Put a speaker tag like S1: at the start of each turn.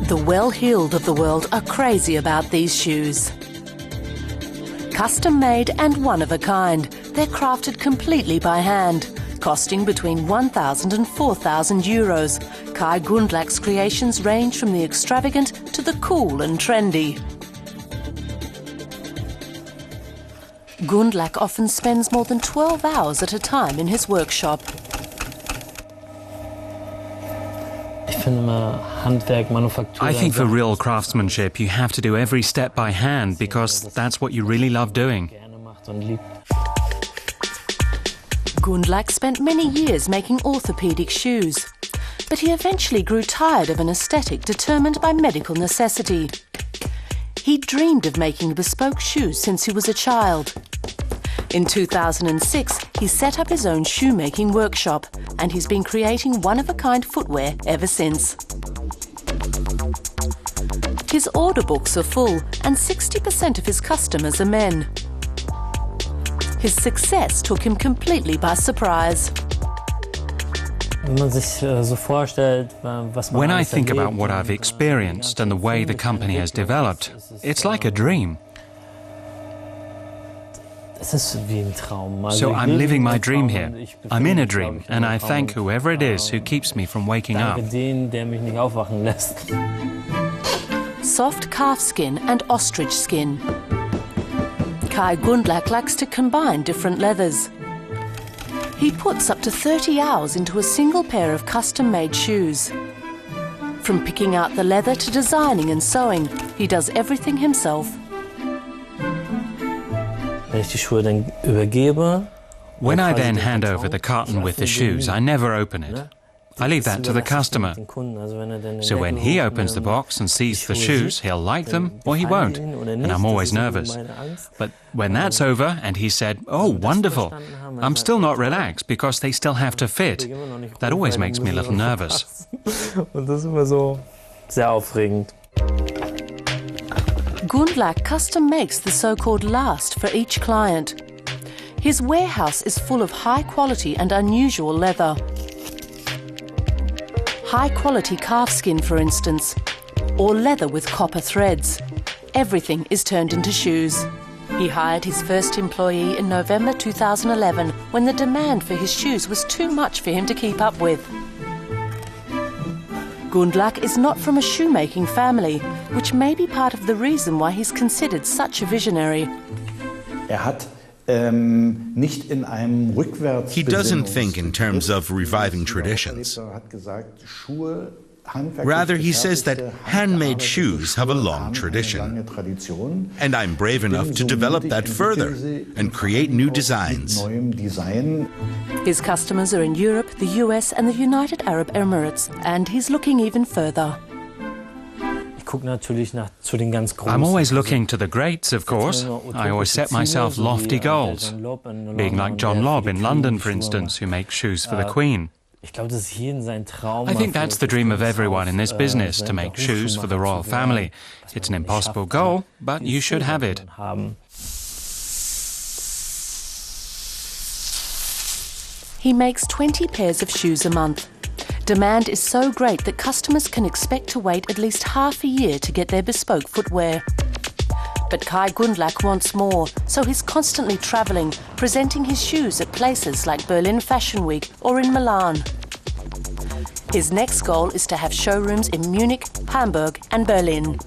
S1: The well-heeled of the world are crazy about these shoes. Custom-made and one-of-a-kind, they're crafted completely by hand, costing between 1,000 and 4,000 euros. Kai Gundlack's creations range from the extravagant to the cool and trendy. Gundlack often spends more than 12 hours at a time in his workshop.
S2: I think for real craftsmanship you have to do every step by hand because that's what you really love doing.
S1: Gundlack spent many years making orthopedic shoes, but he eventually grew tired of an aesthetic determined by medical necessity. He dreamed of making bespoke shoes since he was a child. In 2006, he set up his own shoemaking workshop, and he's been creating one-of-a-kind footwear ever since. His order books are full, and 60% of his customers are men. His success took him completely by surprise.
S2: When I think about what I've experienced and the way the company has developed, it's like a dream. So I'm living my dream here. I'm in a dream, and I thank whoever it is who keeps me from waking up.
S1: Soft calf skin and ostrich skin. Kai Gundlack likes to combine different leathers. He puts up to 30 hours into a single pair of custom-made shoes. From picking out the leather to designing and sewing, he does everything himself.
S2: When I then hand over the carton with the shoes, I never open it. I leave that to the customer. So when he opens the box and sees the shoes, he'll like them or he won't, and I'm always nervous. But when that's over and he said, "Oh, wonderful," I'm still not relaxed because they still have to fit. That always makes me a little nervous.
S1: Gundlack custom makes the so-called last for each client. His warehouse is full of high-quality and unusual leather. High-quality calf skin, for instance, or leather with copper threads. Everything is turned into shoes. He hired his first employee in November 2011 when the demand for his shoes was too much for him to keep up with. Gundlack is not from a shoemaking family, which may be part of the reason why he's considered such a visionary.
S3: He doesn't think in terms of reviving traditions. Rather, he says that handmade shoes have a long tradition. And I'm brave enough to develop that further and create new designs.
S1: His customers are in Europe, the US and the United Arab Emirates, and he's looking even further.
S2: I'm always looking to the greats, of course. I always set myself lofty goals. Being like John Lobb in London, for instance, who makes shoes for the Queen. I think that's the dream of everyone in this business, to make shoes for the royal family. It's an impossible goal, but you should have it.
S1: He makes 20 pairs of shoes a month. Demand is so great that customers can expect to wait at least half a year to get their bespoke footwear. But Kai Gundlack wants more, so he's constantly travelling, presenting his shoes at places like Berlin Fashion Week or in Milan. His next goal is to have showrooms in Munich, Hamburg and Berlin.